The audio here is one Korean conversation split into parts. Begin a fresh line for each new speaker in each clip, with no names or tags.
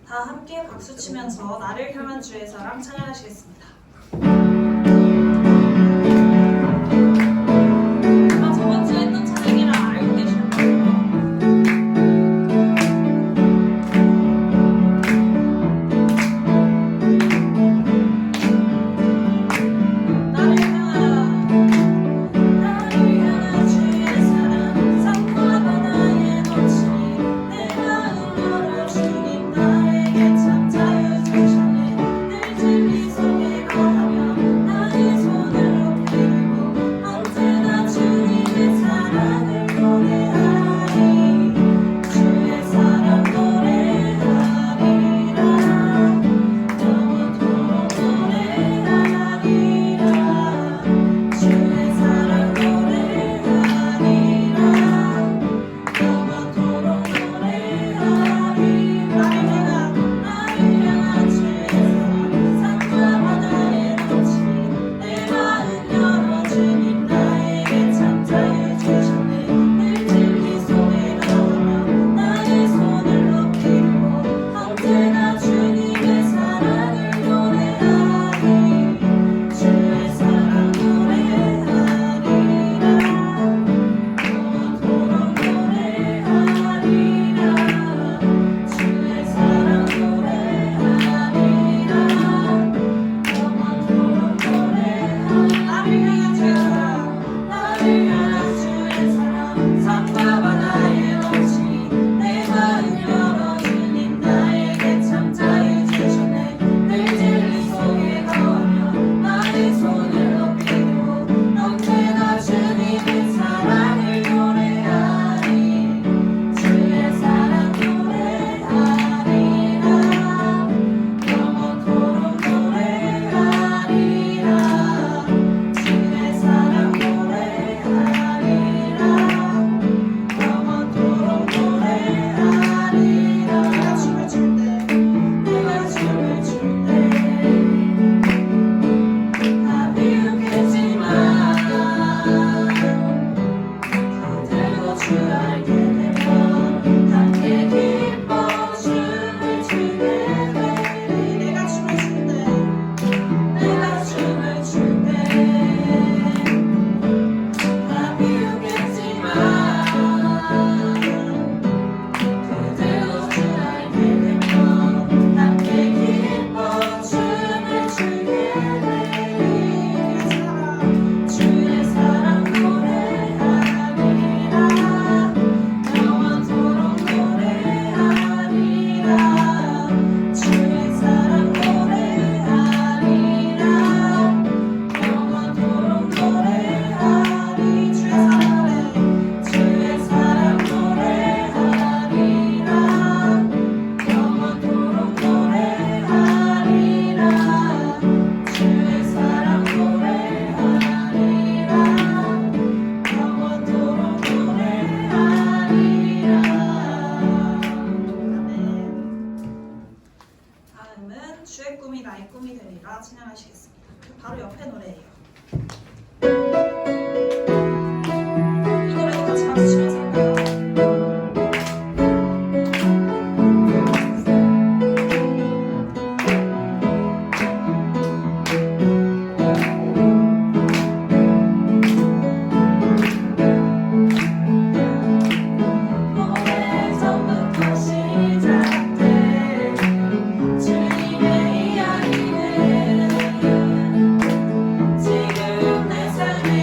다 함께 박수 치면서 나를 향한 주의 사랑 찬양하시겠습니다. 저번 주에 했던 찬양이랑 알고 계시는 거예요? 주의 꿈이 나의 꿈이 되리라 찬양하시겠습니다. 바로 옆에 노래예요. 이 노래도 같이 박수 치면서 할까요?
지금 내 삶에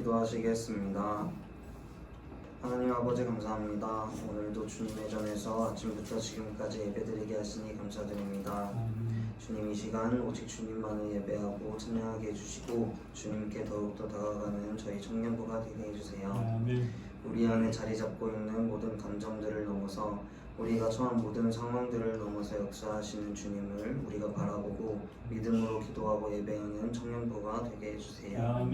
기도하시겠습니다. 하나님 아버지 감사합니다. 오늘도 주님의 전에서 아침부터 지금까지 예배드리게 하시니 감사드립니다. 주님 이 시간 오직 주님만을 예배하고 찬양하게 해주시고 주님께 더욱더 다가가는 저희 청년부가 되게 해주세요. 우리 안에 자리 잡고 있는 모든 감정들을 넘어서 우리가 처한 모든 상황들을 넘어서 역사하시는 주님을 우리가 바라보고 믿음으로 기도하고 예배하는 청년부가 되게 해주세요.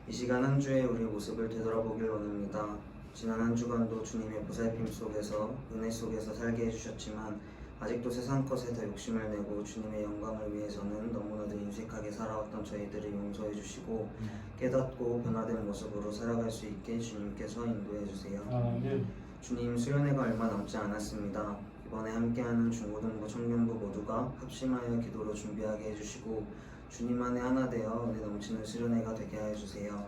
이 시간 한 주의 우리 모습을 되돌아보길 원합니다. 지난 한 주간도 주님의 보살핌 속에서 은혜 속에서 살게 해주셨지만 아직도 세상 것에 더 욕심을 내고 주님의 영광을 위해서는 너무나도 인색하게 살아왔던 저희들을 용서해 주시고 깨닫고 변화된 모습으로 살아갈 수 있게 주님께서 인도해 주세요. 주님 수련회가 얼마 남지 않았습니다. 이번에 함께하는 중고등부 청년부 모두가 합심하여 기도로 준비하게 해주시고 주님 안에 하나 되어 은혜 넘치는 수련회가 되게 하여 주세요.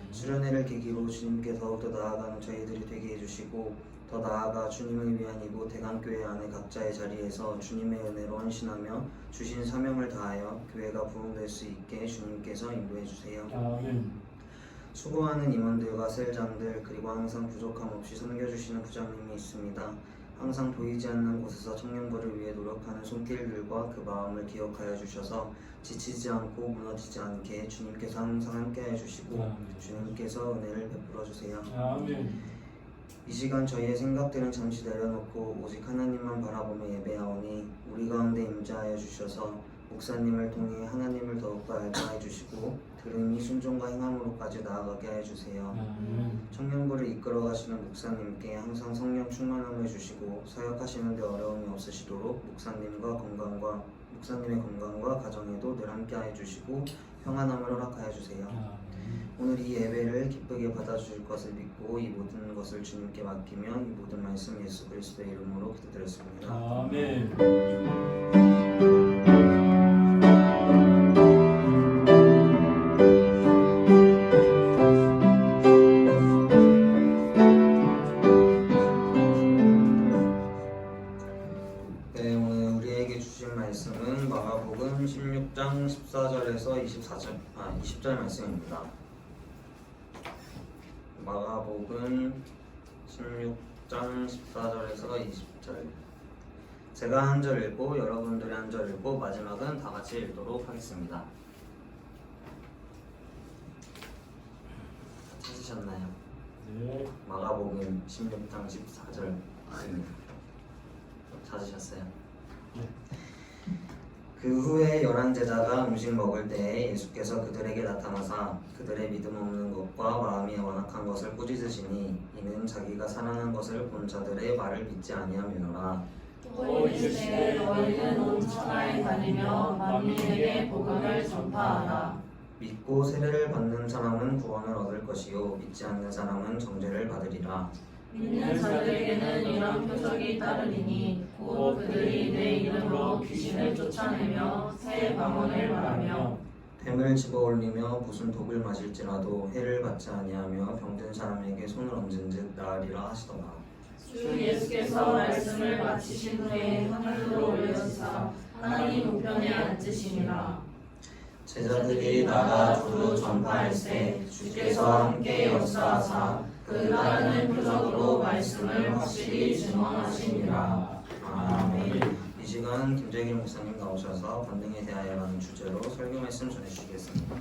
수련회를 계기로 주님께 더욱더 나아가는 저희들이 되게 해주시고 더 나아가 주님을 위한 이곳 대강교회 안에 각자의 자리에서 주님의 은혜로 헌신하며 주신 사명을 다하여 교회가 부흥될 수 있게 주님께서 인도해 주세요. 수고하는 임원들과 셀장들 그리고 항상 부족함 없이 섬겨주시는 부장님이 있습니다. 항상 보이지 않는 곳에서 청년부를 위해 노력하는 손길들과 그 마음을 기억하여 주셔서 지치지 않고 무너지지 않게 주님께서 항상 함께해 주시고 주님께서 은혜를 베풀어 주세요. 이 시간 저희의 생각들은 잠시 내려놓고 오직 하나님만 바라보며 예배하오니 우리 가운데 임재하여 주셔서 목사님을 통해 하나님을 더욱더 알게 해주시고 들음이 순종과 행함으로까지 나아가게 해주세요. 청년부를 이끌어 가시는 목사님께 항상 성령 충만함을 주시고 사역하시는 데 어려움이 없으시도록 목사님의 건강과 가정에도 늘 함께 해주시고 평안함을 허락하여 주세요. 오늘 이 예배를 기쁘게 받아주실 것을 믿고 이 모든 것을 주님께 맡기며 이 모든 말씀 예수 그리스도의 이름으로 기도드렸습니다. 아멘. 네, 오늘 우리에게 주신 말씀은 마가복음 16장 14절에서 20절 말씀입니다. 마가복음 16장 14절에서 20절 제가 한 절 읽고 여러분들이 한 절 읽고 마지막은 다 같이 읽도록 하겠습니다. 찾으셨나요? 네. 마가복음 16장 14절 찾으셨어요? 네. 그 후에 11 제자가 음식 먹을 때에 예수께서 그들에게 나타나사 그들의 믿음 없는 것과 마음이 완악한 것을 꾸짖으시니 이는 자기가 살아난 것을 본 자들의 말을 믿지 아니함이로라.
또 이르시되 너희는 온 천하에 다니며 만민에게 복음을 전파하라.
믿고 세례를 받는 사람은 구원을 얻을 것이요 믿지 않는 사람은 정죄를 받으리라.
믿는 자들에게는 이런 표적이 따르리니 곧 그들이 내 이름으로 귀신을 쫓아내며 새 방언을 말하며
뱀을 집어올리며 무슨 독을 마실지라도 해를 받지 아니하며 병든 사람에게 손을 얹은즉 나으리라 하시더라.
주 예수께서 말씀을 마치신 후에 하늘로 올려지사 하나님 우편에 앉으시니라.
제자들이 나가 두루 전파할세 주께서 함께 역사하사
그 따르는 표적으로 말씀을 확실히 증언하시니라.
아멘. 이 시간 김재길 목사님 나오셔서 권능에 대하여라는 주제로 설교 말씀 전해주시겠습니다.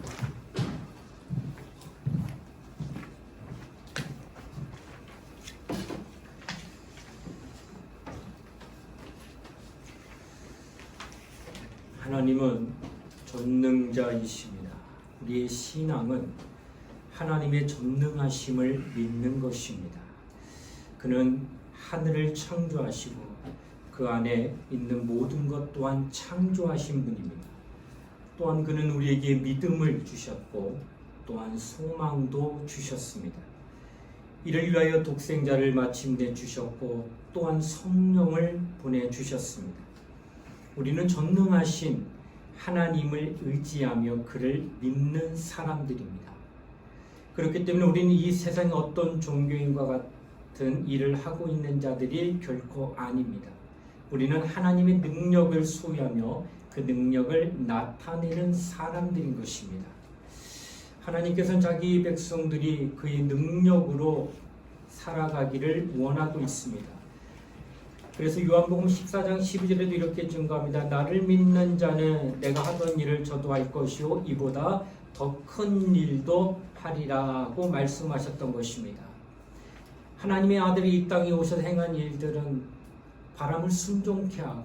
하나님은 전능자이십니다. 우리의 신앙은 하나님의 전능하심을 믿는 것입니다. 그는 하늘을 창조하시고 그 안에 있는 모든 것 또한 창조하신 분입니다. 또한 그는 우리에게 믿음을 주셨고 또한 소망도 주셨습니다. 이를 위하여 독생자를 마침내 주셨고 또한 성령을 보내주셨습니다. 우리는 전능하신 하나님을 의지하며 그를 믿는 사람들입니다. 그렇기 때문에 우리는 이 세상의 어떤 종교인과 같은 일을 하고 있는 자들이 결코 아닙니다. 우리는 하나님의 능력을 소유하며 그 능력을 나타내는 사람들인 것입니다. 하나님께서는 자기 백성들이 그의 능력으로 살아가기를 원하고 있습니다. 그래서 요한복음 14장 12절에도 이렇게 증거합니다. 나를 믿는 자는 내가 하던 일을 저도 할 것이요 이보다 더 큰 일도 하리라고 말씀하셨던 것입니다. 하나님의 아들이 이 땅에 오셔서 행한 일들은 바람을 순종케 하고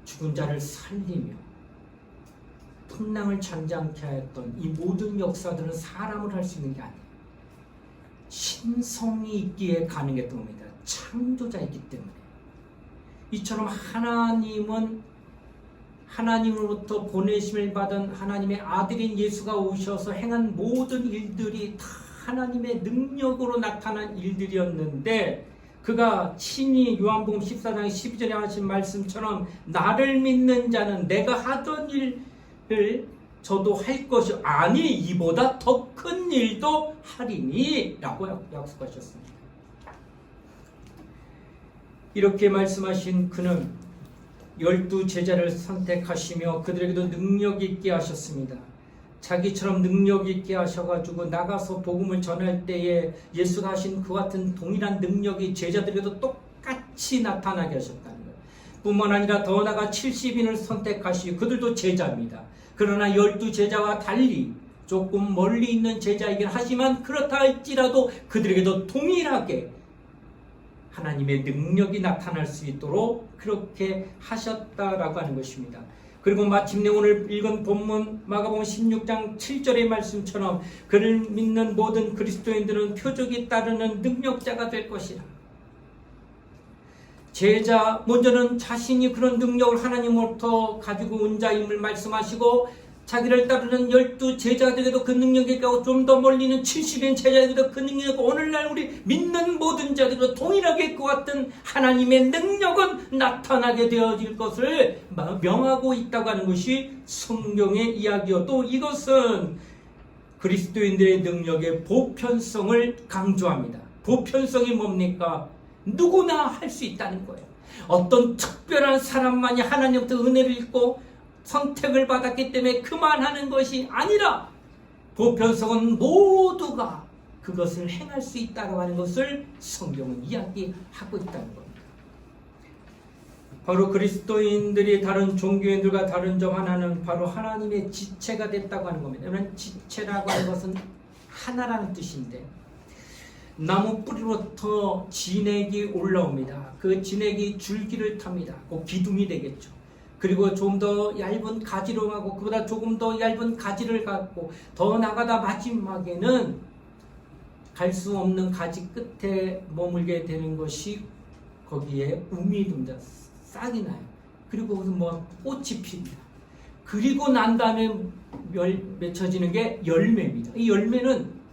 죽은 자를 살리며 풍랑을 잠잠케 했던 이 모든 역사들은 사람을 할 수 있는 게 아니에요. 신성이 있기에 가능했던 겁니다. 창조자이기 때문에. 이처럼 하나님은 하나님으로부터 보내심을 받은 하나님의 아들인 예수가 오셔서 행한 모든 일들이 다 하나님의 능력으로 나타난 일들이었는데, 그가 친히 요한복음 14장 12절에 하신 말씀처럼 나를 믿는 자는 내가 하던 일을 저도 할 것이 아니 이보다 더 큰 일도 하리니 라고 약속하셨습니다. 이렇게 말씀하신 그는 12 제자를 선택하시며 그들에게도 능력 있게 하셨습니다. 자기처럼 능력 있게 하셔가지고 나가서 복음을 전할 때에 예수가 하신 그 같은 동일한 능력이 제자들에게도 똑같이 나타나게 하셨다는 거예요. 뿐만 아니라 더 나아가 70인을 선택하시고 그들도 제자입니다. 그러나 12 제자와 달리 조금 멀리 있는 제자이긴 하지만 그렇다 할지라도 그들에게도 동일하게 하나님의 능력이 나타날 수 있도록 그렇게 하셨다라고 하는 것입니다. 그리고 마침내 오늘 읽은 본문 마가복음 16장 7절의 말씀처럼 그를 믿는 모든 그리스도인들은 표적이 따르는 능력자가 될 것이라. 제자 먼저는 자신이 그런 능력을 하나님으로부터 가지고 온 자임을 말씀하시고 자기를 따르는 12 제자들에게도 그 능력이 있고 좀 더 멀리는 70인 제자들에게도 그 능력이 있고 오늘날 우리 믿는 모든 자들도 동일하게 그 같은 하나님의 능력은 나타나게 되어질 것을 명하고 있다고 하는 것이 성경의 이야기요. 또 이것은 그리스도인들의 능력의 보편성을 강조합니다. 보편성이 뭡니까? 누구나 할 수 있다는 거예요. 어떤 특별한 사람만이 하나님부터 은혜를 입고 선택을 받았기 때문에 그만하는 것이 아니라 보편성은 모두가 그것을 행할 수 있다고 하는 것을 성경은 이야기하고 있다는 겁니다. 바로 그리스도인들이 다른 종교인들과 다른 점 하나는 바로 하나님의 지체가 됐다고 하는 겁니다. 왜냐하면 지체라고 하는 것은 하나라는 뜻인데 나무 뿌리로부터 진액이 올라옵니다. 그 진액이 줄기를 탑니다. 곧 기둥이 되겠죠. 그리고 좀 더 얇은 가지로 가고 그보다 조금 더 얇은 가지를 갖고 더 나가다 마지막에는 갈 수 없는 가지 끝에 머물게 되는 것이 거기에 um이 듭니다. 싹이 나요. 그리고 뭐 꽃이 핍니다. 그리고 난 다음에 맺혀지는 게 열매입니다. 이 열매는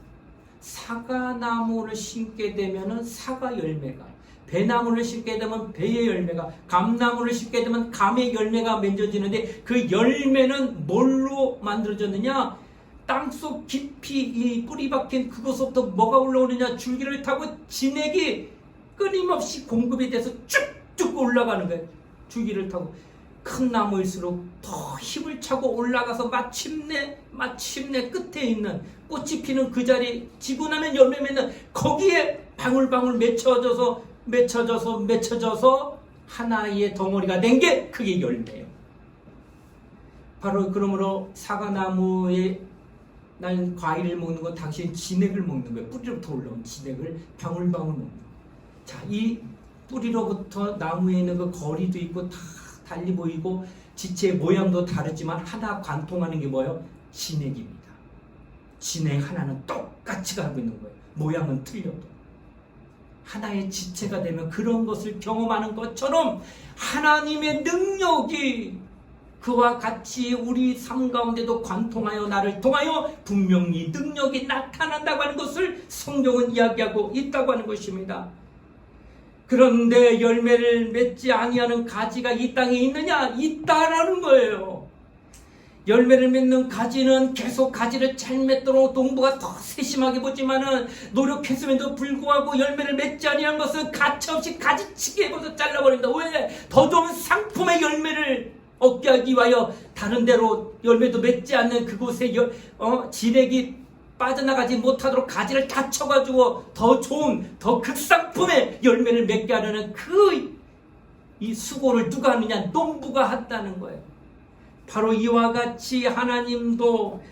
사과나무를 심게 되면은 사과 열매가, 배나무를 심게 되면 배의 열매가, 감나무를 심게 되면 감의 열매가 맺어지는데 그 열매는 뭘로 만들어졌느냐? 땅속 깊이 이 뿌리 박힌 그곳부터 뭐가 올라오느냐? 줄기를 타고 진액이 끊임없이 공급이 돼서 쭉쭉 올라가는 거예요. 줄기를 타고 큰 나무일수록 더 힘을 차고 올라가서 마침내 끝에 있는 꽃이 피는 그 자리 지고 나면 열매 맺는 거기에 방울방울 맺혀져서 하나의 덩어리가 된 게 그게 열매예요. 바로 그러므로 사과나무에 난 과일을 먹는 건 당신 진액을 먹는 거예요. 뿌리로부터 올라온 진액을 방울방울 먹는 거예요. 자, 이 뿌리로부터 나무에 있는 그 거리도 있고 다 달리 보이고 지체의 모양도 다르지만 하나 관통하는 게 뭐예요? 진액입니다. 진액 하나는 똑같이 가고 있는 거예요. 모양은 틀려도. 하나의 지체가 되면 그런 것을 경험하는 것처럼 하나님의 능력이 그와 같이 우리 삶 가운데도 관통하여 나를 통하여 분명히 능력이 나타난다고 하는 것을 성경은 이야기하고 있다고 하는 것입니다. 그런데 열매를 맺지 아니하는 가지가 이 땅에 있느냐? 있다라는 거예요. 열매를 맺는 가지는 계속 가지를 잘 맺도록 농부가 더 세심하게 보지만은 노력했음에도 불구하고 열매를 맺지 아니한 것은 가차없이 가지치기 해버려서 잘라버린다. 왜? 더 좋은 상품의 열매를 얻게 하기 위하여 다른 데로 열매도 맺지 않는 그곳에 진액이 빠져나가지 못하도록 가지를 닫혀가지고 더 좋은 더 극상품의 열매를 맺게 하려는 이 수고를 누가 하느냐? 농부가 했다는 거예요. 바로 이와 같이 하나님도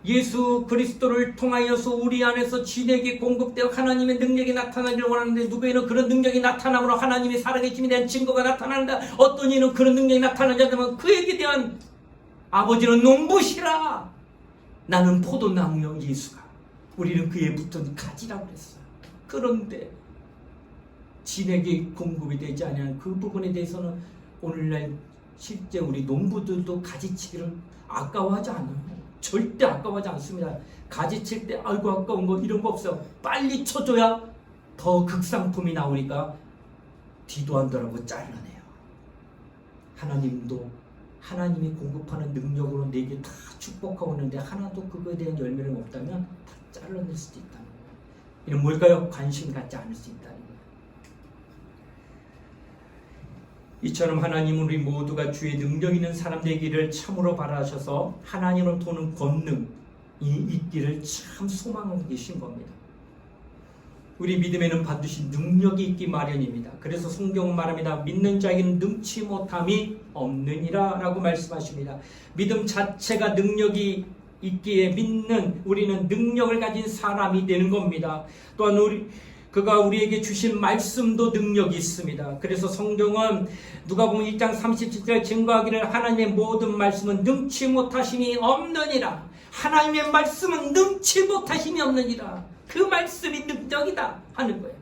예수 그리스도를 통하여서 우리 안에서 진액이 공급되어 하나님의 능력이 나타나기를 원하는데, 누구에는 그런 능력이 나타남으로 하나님의 살아계심에 대한 증거가 나타난다. 어떤 이는 그런 능력이 나타나지 않으면 그에게 대한 아버지는 농부시라. 나는 포도나무요 예수가. 우리는 그에 붙은 가지라고 그랬어요. 그런데 진액이 공급이 되지 않는 그 부분에 대해서는 오늘날 실제 우리 농부들도 가지치기를 아까워하지 않아요. 절대 아까워하지 않습니다. 가지칠 때 아이고 아까운 거 이런 거 없어요. 빨리 쳐줘야 더 극상품이 나오니까 뒤도 안 돌아보고 잘라내요. 하나님도 하나님이 공급하는 능력으로 내게 다 축복하고 있는데 하나도 그거에 대한 열매를 없다면 다 잘라낼 수도 있다는 거예요. 이는 뭘까요? 관심 갖지 않을 수 있다는 거예요. 이처럼 하나님은 우리 모두가 주의 능력 있는 사람 되기를 참으로 바라셔서 하나님을 도는 권능이 있기를 참 소망하고 계신 겁니다. 우리 믿음에는 반드시 능력이 있기 마련입니다. 그래서 성경은 말합니다. 믿는 자에게는 능치 못함이 없느니라 라고 말씀하십니다. 믿음 자체가 능력이 있기에 믿는 우리는 능력을 가진 사람이 되는 겁니다. 또한 그가 우리에게 주신 말씀도 능력이 있습니다. 그래서 성경은 누가복음 1장 37절 증거하기를 하나님의 모든 말씀은 능치 못하심이 없느니라. 하나님의 말씀은 능치 못하심이 없느니라. 그 말씀이 능력이다 하는 거예요.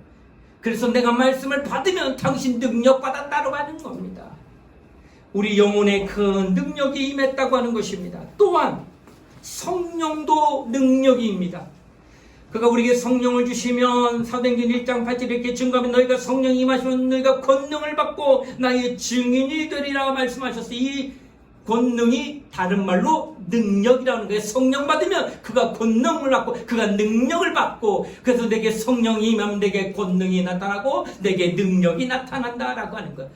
그래서 내가 말씀을 받으면 당신 능력 받았다고 하는 겁니다. 우리 영혼에 큰 능력이 임했다고 하는 것입니다. 또한 성령도 능력입니다. 그가 우리에게 성령을 주시면 사도행전 1장 8절 이렇게 증거하면 너희가 성령이 임하시면 너희가 권능을 받고 나의 증인이 되리라 말씀하셨어요. 이 권능이 다른 말로 능력이라는 거예요. 성령 받으면 그가 권능을 받고 그가 능력을 받고, 그래서 내게 성령이 임하면 내게 권능이 나타나고 내게 능력이 나타난다라고 하는 거예요.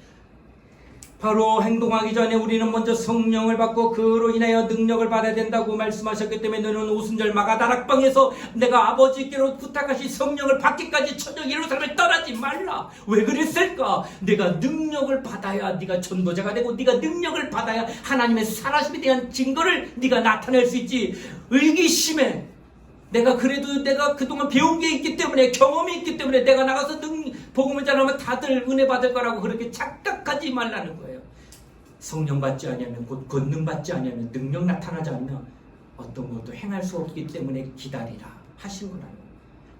바로 행동하기 전에 우리는 먼저 성령을 받고 그로 인하여 능력을 받아야 된다고 말씀하셨기 때문에 너는 오순절 마가다락방에서 내가 아버지께로 부탁하신 성령을 받기까지 천정 예루살렘을 떠나지 말라. 왜 그랬을까? 내가 능력을 받아야 네가 전도자가 되고 네가 능력을 받아야 하나님의 살아심에 대한 증거를 네가 나타낼 수 있지. 의기심에 내가 그동안 배운 게 있기 때문에, 경험이 있기 때문에 내가 나가서 복음을 전하면 다들 은혜 받을 거라고 그렇게 착각하지 말라는 거예요. 성령 받지 않으면, 곧 권능 받지 않으면, 능력 나타나지 않으면 어떤 것도 행할 수 없기 때문에 기다리라 하신 거라는 거예요.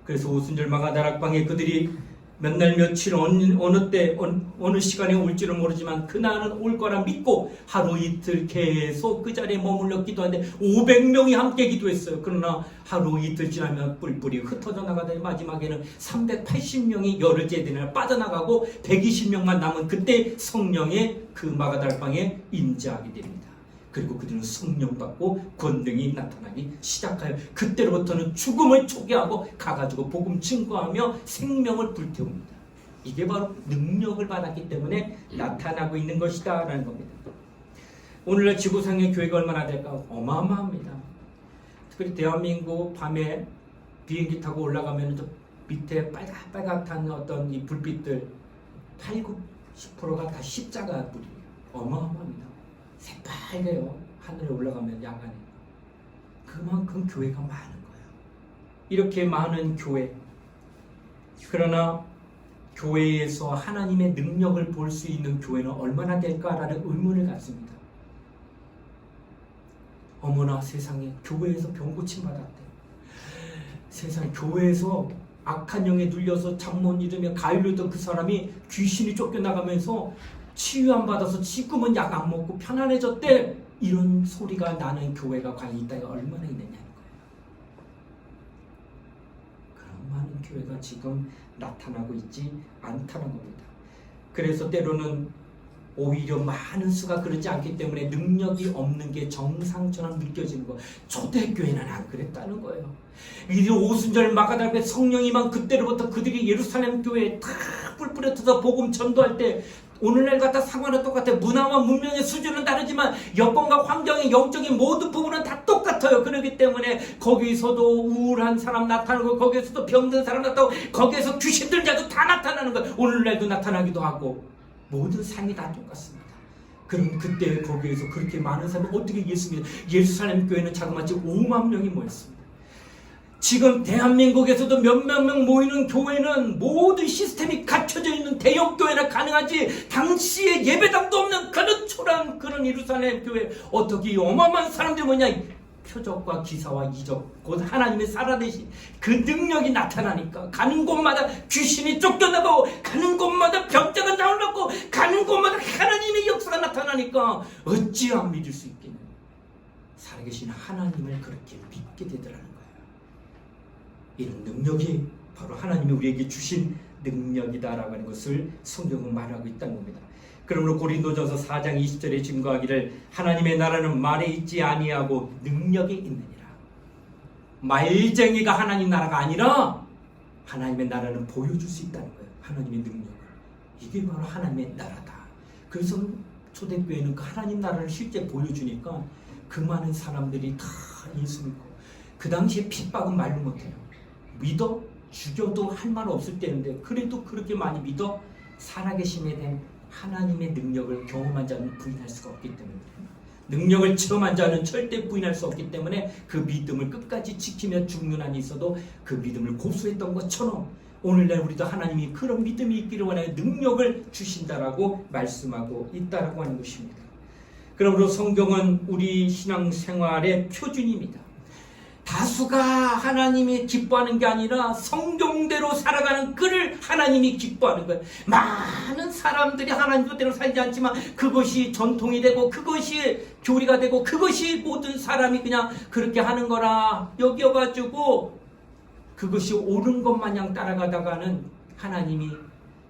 그래서 오순절 마가다락방에 그들이 몇 날 며칠 어느 때 어느 시간에 올지는 모르지만 그날은 올 거라 믿고 하루 이틀 계속 그 자리에 머물러 기도하는데 500명이 함께 기도했어요. 그러나 하루 이틀 지나면 뿔뿔이 흩어져 나가더니 마지막에는 380명이 열흘째 되나 빠져나가고 120명만 남은 그때 성령의 그 마가다락방에 임재하게 됩니다. 그리고 그들은 성령 받고 권능이 나타나기 시작하여 그때로부터는 죽음을 초기하고 가가지고 복음 증거하며 생명을 불태웁니다. 이게 바로 능력을 받았기 때문에 나타나고 있는 것이다 라는 겁니다. 오늘날 지구상의 교회가 얼마나 될까? 어마어마합니다. 특별히 대한민국 밤에 비행기 타고 올라가면 저 밑에 빨갛단 어떤 이 불빛들 80~90%가 다 십자가 불이에요. 어마어마합니다. 새빨개요. 하늘에 올라가면 야간에. 그만큼 교회가 많은 거예요. 이렇게 많은 교회. 그러나 교회에서 하나님의 능력을 볼 수 있는 교회는 얼마나 될까라는 의문을 갖습니다. 어머나 세상에 교회에서 병 고침 받았대. 세상에 교회에서 악한 영에 눌려서 잠못 이루며 가을로던 그 사람이 귀신이 쫓겨나가면서 치유 안 받아서 지금은 약 안 먹고 편안해졌대. 이런 소리가 나는 교회가 과연 이 땅에 얼마나 있느냐는 거예요. 그런 많은 교회가 지금 나타나고 있지 않다는 겁니다. 그래서 때로는 오히려 많은 수가 그러지 않기 때문에 능력이 없는 게 정상처럼 느껴지는 거. 초대교회는 안 그랬다는 거예요. 이들 오순절 마가다락방에 성령이만 그때로부터 그들이 예루살렘 교회에 다 뿔뿔이 터서 복음 전도할 때 오늘날 같다 상황은 똑같아. 문화와 문명의 수준은 다르지만 여건과 환경의 영적인 모든 부분은 다 똑같아요. 그렇기 때문에 거기서도 우울한 사람 나타나고 거기에서도 병든 사람 나타나고 거기에서 귀신들 자도 다 나타나는 거예요. 오늘날도 나타나기도 하고 모든 삶이 다 똑같습니다. 그럼 그때 거기에서 그렇게 많은 사람이 어떻게 예루살렘 교회는 자그마치 5만 명이 모였습니다. 지금 대한민국에서도 몇몇 명 모이는 교회는 모든 시스템이 갖춰져 있는 대형 교회나 가능하지 당시에 예배당도 없는 그런 초라한 그런 예루살렘 교회 어떻게 이 어마어마한 사람들이 뭐냐 표적과 기사와 이적 곧 하나님의 살아계신 그 능력이 나타나니까 가는 곳마다 귀신이 쫓겨나고 가는 곳마다 병자가 나오고 가는 곳마다 하나님의 역사가 나타나니까 어찌 안 믿을 수 있겠냐. 살아계신 하나님을 그렇게 믿게 되더라는 거예요. 이런 능력이 바로 하나님이 우리에게 주신 능력이다라고 하는 것을 성경은 말하고 있다는 겁니다. 그러므로 고린도전서 4장 20절에 증거하기를 하나님의 나라는 말에 있지 아니하고 능력에 있느니라. 말쟁이가 하나님 나라가 아니라 하나님의 나라는 보여줄 수 있다는 거예요. 하나님의 능력을. 이게 바로 하나님의 나라다. 그래서 초대교회는 그 하나님 나라를 실제 보여주니까 그 많은 사람들이 다 예수 믿고 그 당시에 핍박은 말로 못해요. 믿어? 죽여도 할 말 없을 때인데 그래도 그렇게 많이 믿어? 살아계심에 대한 하나님의 능력을 경험한 자는 부인할 수가 없기 때문에 능력을 체험한 자는 절대 부인할 수 없기 때문에 그 믿음을 끝까지 지키며 죽는 한이 있어도 그 믿음을 고수했던 것처럼 오늘날 우리도 하나님이 그런 믿음이 있기를 원하여 능력을 주신다라고 말씀하고 있다라고 하는 것입니다. 그러므로 성경은 우리 신앙생활의 표준입니다. 다수가 하나님이 기뻐하는 게 아니라 성경대로 살아가는 그를 하나님이 기뻐하는 거예요. 많은 사람들이 하나님대로 살지 않지만 그것이 전통이 되고 그것이 교리가 되고 그것이 모든 사람이 그냥 그렇게 하는 거라 여겨가지고 그것이 옳은 것 마냥 따라가다가는 하나님이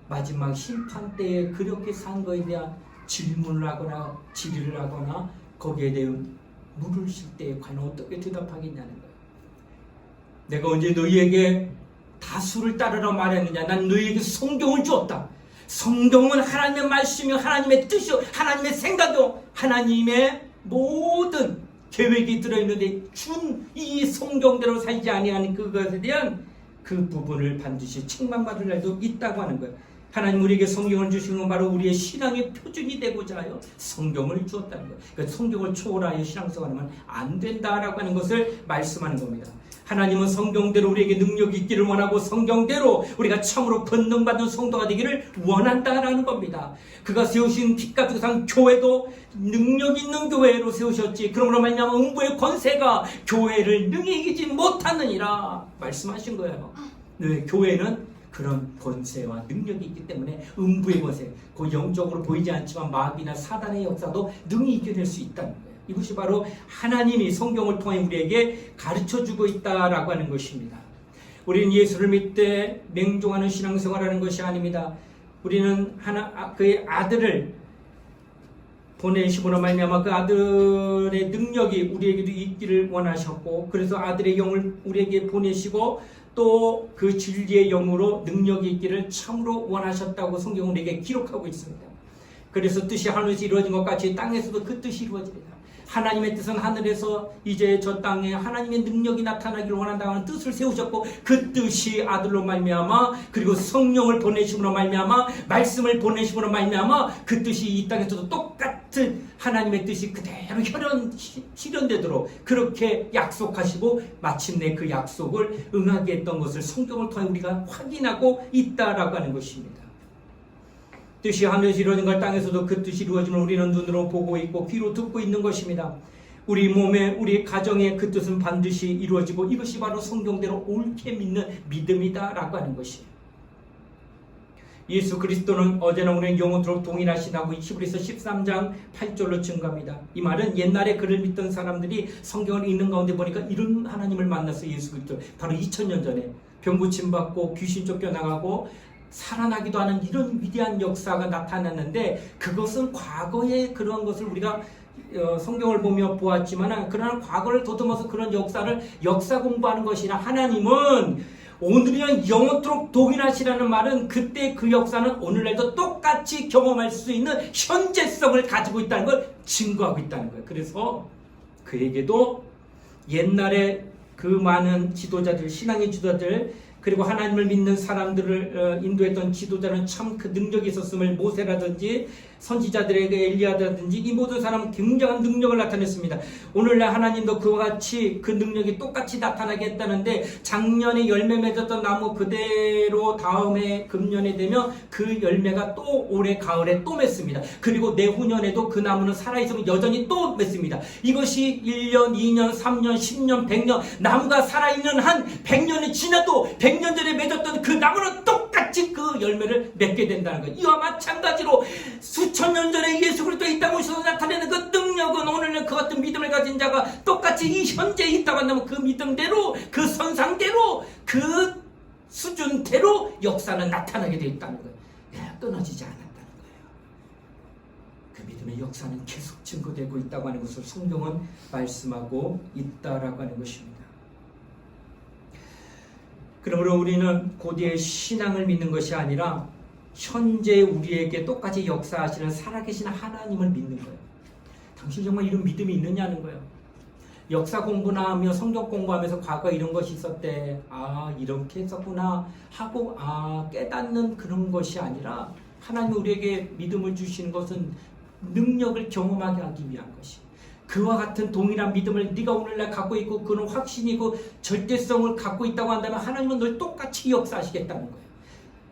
마지막 심판 때에 그렇게 산 거에 대한 질문을 하거나 질의를 하거나 거기에 대한 물으실 때에 과연 어떻게 대답하겠냐는 거예요. 내가 언제 너희에게 다수를 따르라 말했느냐. 난 너희에게 성경을 주었다. 성경은 하나님의 말씀이요 하나님의 뜻이요 하나님의 생각이요 하나님의 모든 계획이 들어있는데 준 이 성경대로 살지 아니하는 그것에 대한 그 부분을 반드시 책망받을 날도 있다고 하는 거예요. 하나님 우리에게 성경을 주신 건 바로 우리의 신앙의 표준이 되고자 하여 성경을 주었다는 거예요. 그러니까 성경을 초월하여 신앙생활하면 안 된다라고 하는 것을 말씀하는 겁니다. 하나님은 성경대로 우리에게 능력이 있기를 원하고 성경대로 우리가 참으로 권능받은 성도가 되기를 원한다라는 겁니다. 그가 세우신 빛과 상 교회도 능력 있는 교회로 세우셨지 그러므로 말미암아 음부의 권세가 교회를 능히 이기지 못하느니라 말씀하신 거예요. 네, 교회는 그런 권세와 능력이 있기 때문에 음부의 권세, 그 영적으로 보이지 않지만 마귀나 사단의 역사도 능히 이겨낼 수 있다는 거예요. 이것이 바로 하나님이 성경을 통해 우리에게 가르쳐주고 있다라고 하는 것입니다. 우리는 예수를 믿되 맹종하는 신앙생활하는 것이 아닙니다. 우리는 그의 아들을 보내심으로 말미암아 그 아들의 능력이 우리에게도 있기를 원하셨고 그래서 아들의 영을 우리에게 보내시고 또 그 진리의 영으로 능력이 있기를 참으로 원하셨다고 성경은 우리에게 기록하고 있습니다. 그래서 뜻이 하늘에서 이루어진 것 같이 땅에서도 그 뜻이 이루어집니다. 하나님의 뜻은 하늘에서 이제 저 땅에 하나님의 능력이 나타나기를 원한다는 뜻을 세우셨고 그 뜻이 아들로 말미암아 그리고 성령을 보내심으로 말미암아 말씀을 보내심으로 말미암아 그 뜻이 이 땅에서도 똑같은 하나님의 뜻이 그대로 실현되도록 그렇게 약속하시고 마침내 그 약속을 응하게 했던 것을 성경을 통해 우리가 확인하고 있다라고 하는 것입니다. 뜻이 하늘에서 이루어진 걸 땅에서도 그 뜻이 이루어짐을 우리는 눈으로 보고 있고 귀로 듣고 있는 것입니다. 우리 몸에 우리 가정에 그 뜻은 반드시 이루어지고 이것이 바로 성경대로 옳게 믿는 믿음이다라고 하는 것이에요. 예수 그리스도는 어제나 오늘 영원토록 동일하시다고 히브리서 13장 8절로 증거합니다. 이 말은 옛날에 그를 믿던 사람들이 성경을 읽는 가운데 보니까 이런 하나님을 만났어요. 예수 그리스도 바로 2000년 전에 병 고침받고 귀신 쫓겨나가고 살아나기도 하는 이런 위대한 역사가 나타났는데 그것은 과거의 그런 것을 우리가 성경을 보며 보았지만 그러나 과거를 더듬어서 그런 역사 공부하는 것이나 하나님은 오늘이랑 영원토록 동일하시라는 말은 그때 그 역사는 오늘날도 똑같이 경험할 수 있는 현재성을 가지고 있다는 걸 증거하고 있다는 거예요. 그래서 그에게도 옛날에 그 많은 지도자들, 신앙의 지도자들, 그리고 하나님을 믿는 사람들을 인도했던 지도자는 참 그 능력이 있었음을, 모세라든지 선지자들에게 엘리야라든지 이 모든 사람은 굉장한 능력을 나타냈습니다. 오늘날 하나님도 그와 같이 그 능력이 똑같이 나타나게 했다는데, 작년에 열매 맺었던 나무 그대로 다음에 금년에 되면 그 열매가 또 올해 가을에 또 맺습니다. 그리고 내후년에도 그 나무는 살아있으면 여전히 또 맺습니다. 이것이 1년, 2년, 3년, 10년, 100년, 나무가 살아있는 한 100년이 지나도 100년 전에 맺었던 그 나무는 똑같이 그 열매를 맺게 된다는 거예요. 이와 마찬가지로 수천 년 전에 예수 그리스도 이 땅에 오셔서 나타내는 그 능력은 오늘날 그 같은 믿음을 가진 자가 똑같이 이 현재에 있다고 한다면 그 믿음대로, 그 선상대로, 그 수준대로 역사는 나타나게 되어 있다는 거예요. 끊어지지 않았다는 거예요. 그 믿음의 역사는 계속 증거되고 있다고 하는 것을 성경은 말씀하고 있다라고 하는 것입니다. 그러므로 우리는 고대의 신앙을 믿는 것이 아니라 현재 우리에게 똑같이 역사하시는 살아계신 하나님을 믿는 거예요. 당신 정말 이런 믿음이 있느냐는 거예요. 역사 공부나 하며 성경 공부하면서 과거에 이런 것이 있었대, 이렇게 했었구나 하고 깨닫는 그런 것이 아니라, 하나님이 우리에게 믿음을 주시는 것은 능력을 경험하게 하기 위한 것이, 그와 같은 동일한 믿음을 네가 오늘날 갖고 있고 그런 확신이고 절대성을 갖고 있다고 한다면 하나님은 늘 똑같이 역사하시겠다는 거예요.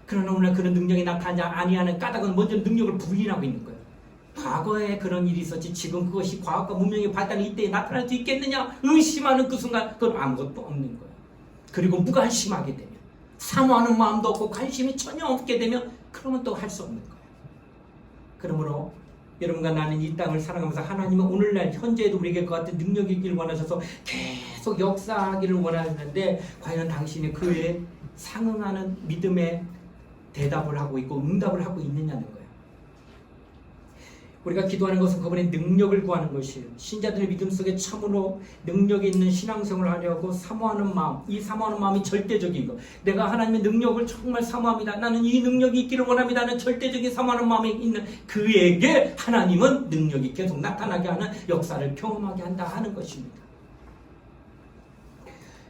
그러나 오늘 그런 능력이 나타나지 아니하는 까닭은 먼저 능력을 부인하고 있는 거예요. 과거에 그런 일이 있었지 지금 그것이 과학과 문명의 발달이 이때에 나타날 수 있겠느냐 의심하는 그 순간 그건 아무것도 없는 거예요. 그리고 무관심하게 되면, 사모하는 마음도 없고 관심이 전혀 없게 되면 그러면 또 할 수 없는 거예요. 그러므로 여러분과 나는 이 땅을 살아가면서 하나님은 오늘날 현재에도 우리에게 그 같은 능력이 있기를 원하셔서 계속 역사하기를 원하는데, 과연 당신이 그에 상응하는 믿음의 대답을 하고 있고 응답을 하고 있느냐는 거예요. 우리가 기도하는 것은 그분의 능력을 구하는 것이에요. 신자들의 믿음 속에 참으로 능력이 있는 신앙생활을 하려고 사모하는 마음, 이 사모하는 마음이 절대적인 것. 내가 하나님의 능력을 정말 사모합니다. 나는 이 능력이 있기를 원합니다. 하는 절대적인 사모하는 마음이 있는 그에게 하나님은 능력이 계속 나타나게 하는 역사를 경험하게 한다 하는 것입니다.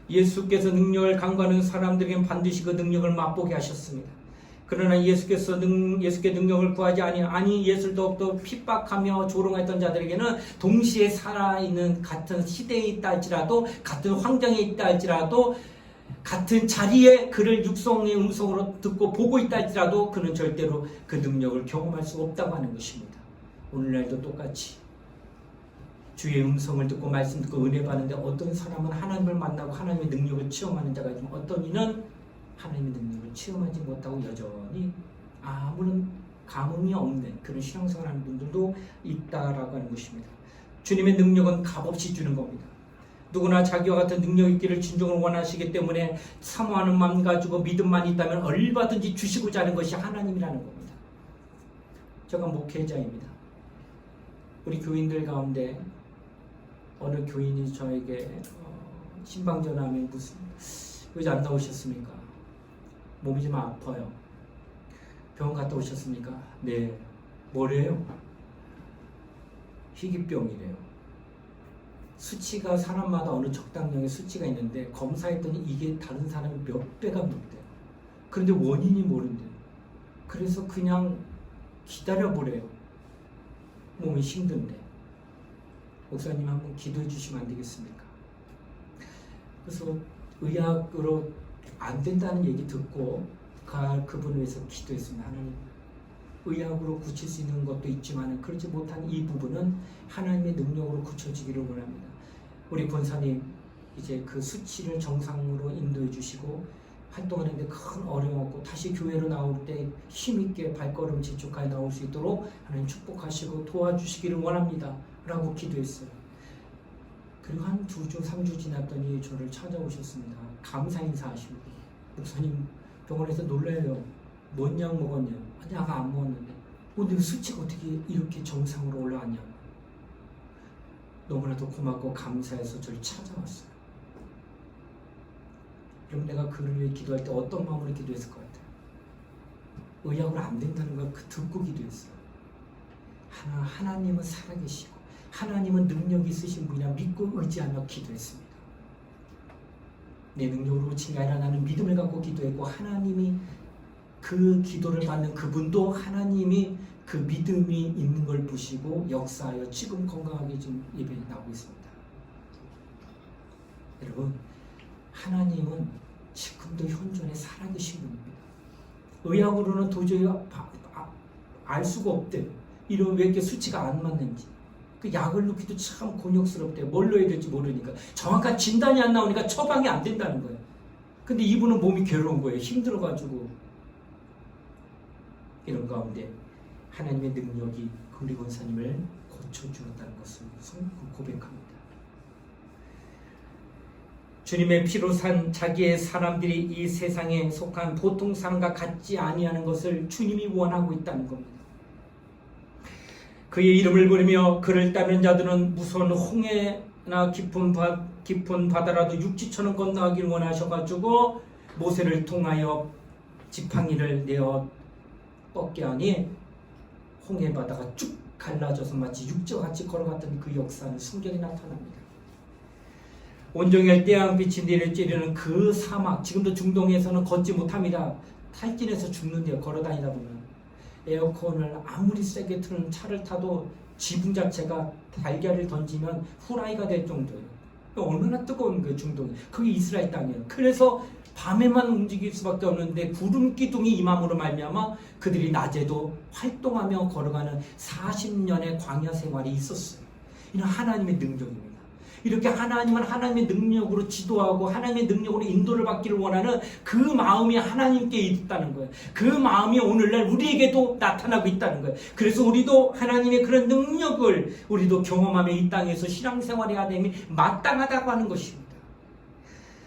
예수께서 능력을 간구하는 사람들에게는 반드시 그 능력을 맛보게 하셨습니다. 그러나 예수께 능력을 구하지 아니 예수를 더욱더 핍박하며 조롱했던 자들에게는 동시에 살아있는 같은 시대에 있다 할지라도, 같은 환경에 있다 할지라도, 같은 자리에 그를 육성의 음성으로 듣고 보고 있다 할지라도 그는 절대로 그 능력을 경험할 수 없다고 하는 것입니다. 오늘날도 똑같이 주의 음성을 듣고 말씀 듣고 은혜 받는데, 어떤 사람은 하나님을 만나고 하나님의 능력을 체험하는 자가 있지만 어떤 이는 하나님의 능력을 체험하지 못하고 여전히 아무런 감흥이 없는 그런 신앙생활하는 분들도 있다라고 하는 것입니다. 주님의 능력은 값없이 주는 겁니다. 누구나 자기와 같은 능력 있기를 진정으로 원하시기 때문에 사모하는 마음 가지고 믿음만 있다면 얼마든지 주시고자 하는 것이 하나님이라는 겁니다. 제가 목회자입니다. 우리 교인들 가운데 어느 교인이 저에게 신방 전화하면 왜 안 나오셨습니까? 몸이 좀 아파요. 병원 갔다 오셨습니까? 네. 뭐래요? 희귀병이래요. 수치가 사람마다 어느 적당량의 수치가 있는데 검사했더니 이게 다른 사람이 몇 배가 높대요. 그런데 원인이 모른대요. 그래서 그냥 기다려보래요. 몸이 힘든데. 목사님 한번 기도해 주시면 안 되겠습니까? 그래서 의학으로 안 된다는 얘기 듣고 그분을 위해서 기도했습니다. 하나님, 의학으로 고칠 수 있는 것도 있지만 그렇지 못한 이 부분은 하나님의 능력으로 고쳐지기를 원합니다. 우리 권사님 이제 그 수치를 정상으로 인도해 주시고 활동하는데 큰 어려움 없고 다시 교회로 나올 때 힘있게 발걸음 재촉하여 나올 수 있도록 하나님 축복하시고 도와주시기를 원합니다 라고 기도했어요. 그리고 한 2주, 3주 지났더니 저를 찾아오셨습니다. 감사 인사하시고, 목사님 병원에서 놀라요. 뭔 약 먹었냐? 약 안 먹었는데 근데 수치가 어떻게 이렇게 정상으로 올라왔냐고. 너무나도 고맙고 감사해서 저를 찾아왔어요. 그럼 내가 그를 위해 기도할 때 어떤 마음으로 기도했을 것 같아요? 의학으로 안 된다는 걸 듣고 기도했어요. 하나님은 살아계시고 하나님은 능력이 있으신 분이라 믿고 의지하며 기도했습니다. 내 능력으로 고친 게 아니라 나는 믿음을 갖고 기도했고 하나님이 그 기도를 받는 그분도 하나님이 그 믿음이 있는 걸 보시고 역사하여 지금 건강하게 좀 예배에 나오고 있습니다. 여러분, 하나님은 지금도 현존에 살아계신 분입니다. 의학으로는 도저히 알 수가 없대요. 이런 왜 이렇게 수치가 안 맞는지. 그 약을 넣기도 참 곤욕스럽대요. 뭘 넣어야 될지 모르니까. 정확한 진단이 안 나오니까 처방이 안 된다는 거예요. 근데 이분은 몸이 괴로운 거예요. 힘들어가지고. 이런 가운데 하나님의 능력이 우리 권사님을 고쳐주었다는 것을 고백합니다. 주님의 피로 산 자기의 사람들이 이 세상에 속한 보통 사람과 같지 아니하는 것을 주님이 원하고 있다는 겁니다. 그의 이름을 부르며 그를 따르는 자들은 무서운 홍해나 깊은 바다라도 육지처럼 건너가길 원하셔가지고 모세를 통하여 지팡이를 내어 뻗게 하니 홍해 바다가 쭉 갈라져서 마치 육지와 같이 걸어갔던 그 역사는 성경에 나타납니다. 온종일 태양빛이 내려쬐르는 그 사막, 지금도 중동에서는 걷지 못합니다. 탈진해서 죽는데요. 걸어다니다 보면 에어컨을 아무리 세게 트는 차를 타도 지붕 자체가 달걀을 던지면 후라이가 될 정도예요. 얼마나 뜨거운 거예요, 중동이. 그게 이스라엘 땅이에요. 그래서 밤에만 움직일 수밖에 없는데 구름 기둥이 임함으로 말미암아 그들이 낮에도 활동하며 걸어가는 40년의 광야 생활이 있었어요. 이런 하나님의 능력입니다. 이렇게 하나님은 하나님의 능력으로 지도하고 하나님의 능력으로 인도를 받기를 원하는 그 마음이 하나님께 있다는 거예요. 그 마음이 오늘날 우리에게도 나타나고 있다는 거예요. 그래서 우리도 하나님의 그런 능력을 우리도 경험하며 이 땅에서 신앙생활해야 됨이 마땅하다고 하는 것입니다.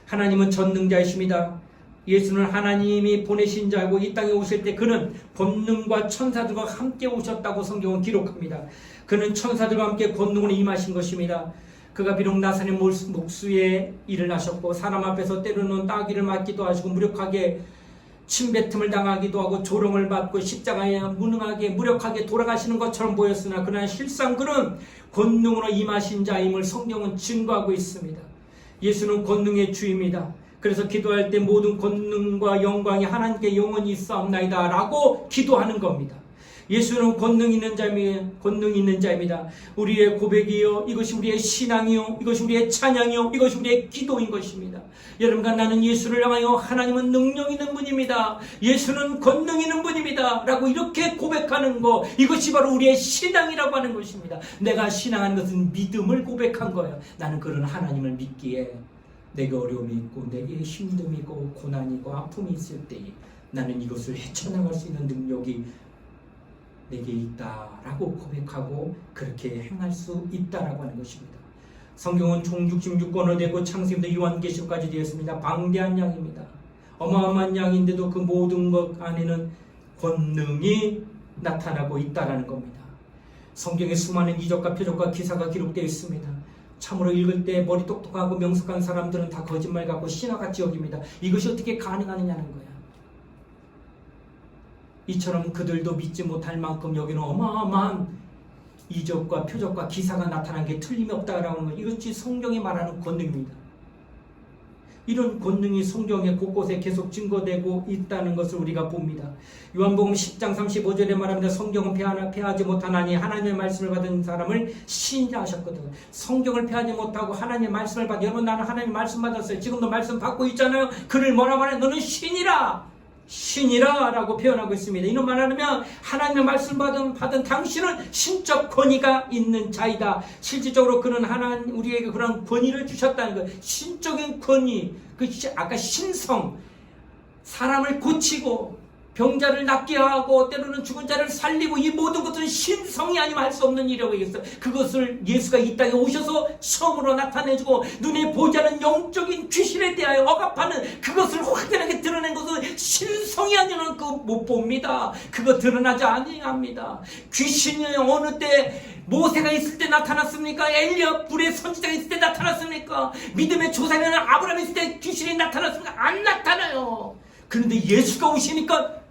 하나님은 전능자이십니다. 예수는 하나님이 보내신 자고 이 땅에 오실 때 그는 권능과 천사들과 함께 오셨다고 성경은 기록합니다. 그는 천사들과 함께 권능으로 임하신 것입니다. 그가 비록 나사렛 목수의 일을 하셨고 사람 앞에서 때로는 따귀를 맞기도 하시고 무력하게 침뱉음을 당하기도 하고 조롱을 받고 십자가에 무능하게 무력하게 돌아가시는 것처럼 보였으나 그러나 실상 그는 권능으로 임하신 자임을 성경은 증거하고 있습니다. 예수는 권능의 주입니다. 그래서 기도할 때 모든 권능과 영광이 하나님께 영원히 있사옵나이다 라고 기도하는 겁니다. 예수는 권능 있는 자입니다. 우리의 고백이요, 이것이 우리의 신앙이요, 이것이 우리의 찬양이요, 이것이 우리의 기도인 것입니다. 여러분과 나는 예수를 향하여 하나님은 능력 있는 분입니다. 예수는 권능 있는 분입니다 라고 이렇게 고백하는 거, 이것이 바로 우리의 신앙이라고 하는 것입니다. 내가 신앙하는 것은 믿음을 고백한 거예요. 나는 그런 하나님을 믿기에 내게 어려움이 있고 내게 힘듦이고 고난이고 아픔이 있을 때에 나는 이것을 헤쳐나갈 수 있는 능력이 내게 있다라고 고백하고 그렇게 행할 수 있다라고 하는 것입니다. 성경은 총 66권으로 되고 창세기부터 요한계시록까지 되었습니다. 방대한 양입니다. 어마어마한 양인데도 그 모든 것 안에는 권능이 나타나고 있다라는 겁니다. 성경에 수많은 이적과 표적과 기사가 기록되어 있습니다. 참으로 읽을 때 머리 똑똑하고 명석한 사람들은 다 거짓말 같고 신화같이 여깁니다. 이것이 어떻게 가능하느냐는 거야. 이처럼 그들도 믿지 못할 만큼 여기는 어마어마한 이적과 표적과 기사가 나타난 게 틀림이 없다라는 것, 이것이 성경이 말하는 권능입니다. 이런 권능이 성경에 곳곳에 계속 증거되고 있다는 것을 우리가 봅니다. 요한복음 10장 35절에 말합니다. 성경은 폐하지 못하나니 하나님의 말씀을 받은 사람을 신이라 하셨거든요. 성경을 폐하지 못하고 하나님의 말씀을 받아. 여러분, 나는 하나님의 말씀 받았어요. 지금도 말씀 받고 있잖아요. 그를 뭐라 말해? 너는 신이라 라고 표현하고 있습니다. 이런 말하면 하나님의 말씀 받은 당신은 신적 권위가 있는 자이다. 실질적으로 그는 하나님 우리에게 그런 권위를 주셨다는 것. 신적인 권위, 아까 신성, 사람을 고치고 병자를 낫게 하고 때로는 죽은 자를 살리고, 이 모든 것은 신성이 아니면 할 수 없는 일이라고 얘기했어요. 그것을 예수가 이 땅에 오셔서 처음으로 나타내주고 눈에 보지 않은 영적인 귀신에 대하여 억압하는 그것을 확연하게 드러낸 것은 신성이 아니면 그거 못 봅니다. 그거 드러나지 아니합니다. 귀신이 어느 때 모세가 있을 때 나타났습니까? 엘리야 불의 선지자가 있을 때 나타났습니까? 나타납니까? 믿음의 조상에는 아브라함이 있을 때 귀신이 나타났습니까? 안 나타나요. 그런데 예수가 오시니까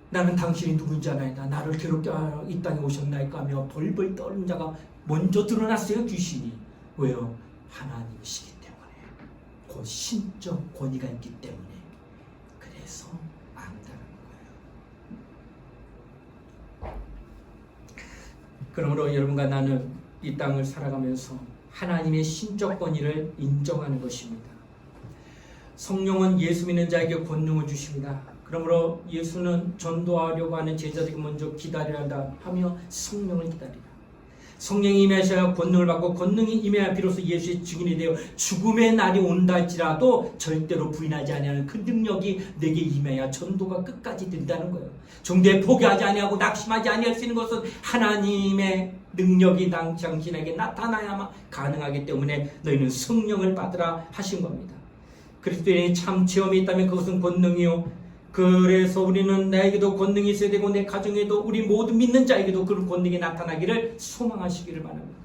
나는 당신이 누군지 아나이다. 나를 괴롭게 하러 이 땅에 오셨나이까 하며 벌벌 떠는 자가 먼저 드러났어요. 귀신이. 왜요? 하나님이시기 때문에. 곧 신적 권위가 있기 때문에. 그래서 안다는 거예요. 그러므로 여러분과 나는 이 땅을 살아가면서 하나님의 신적 권위를 인정하는 것입니다. 성령은 예수 믿는 자에게 권능을 주십니다. 그러므로 예수는 전도하려고 하는 제자들에게 먼저 기다려야 한다 하며 성령을 기다리라. 성령이 임하셔야 권능을 받고 권능이 임해야 비로소 예수의 증인이 되어 죽음의 날이 온다 할지라도 절대로 부인하지 아니하는 그 능력이 내게 임해야 전도가 끝까지 된다는 거예요. 정도에 포기하지 아니하고 낙심하지 아니할 수 있는 것은 하나님의 능력이 당신에게 나타나야만 가능하기 때문에 너희는 성령을 받으라 하신 겁니다. 그리스도인이 참 체험이 있다면 그것은 권능이요. 그래서 우리는 나에게도 권능이 있어야 되고 내 가정에도 우리 모든 믿는 자에게도 그런 권능이 나타나기를 소망하시기를 바랍니다.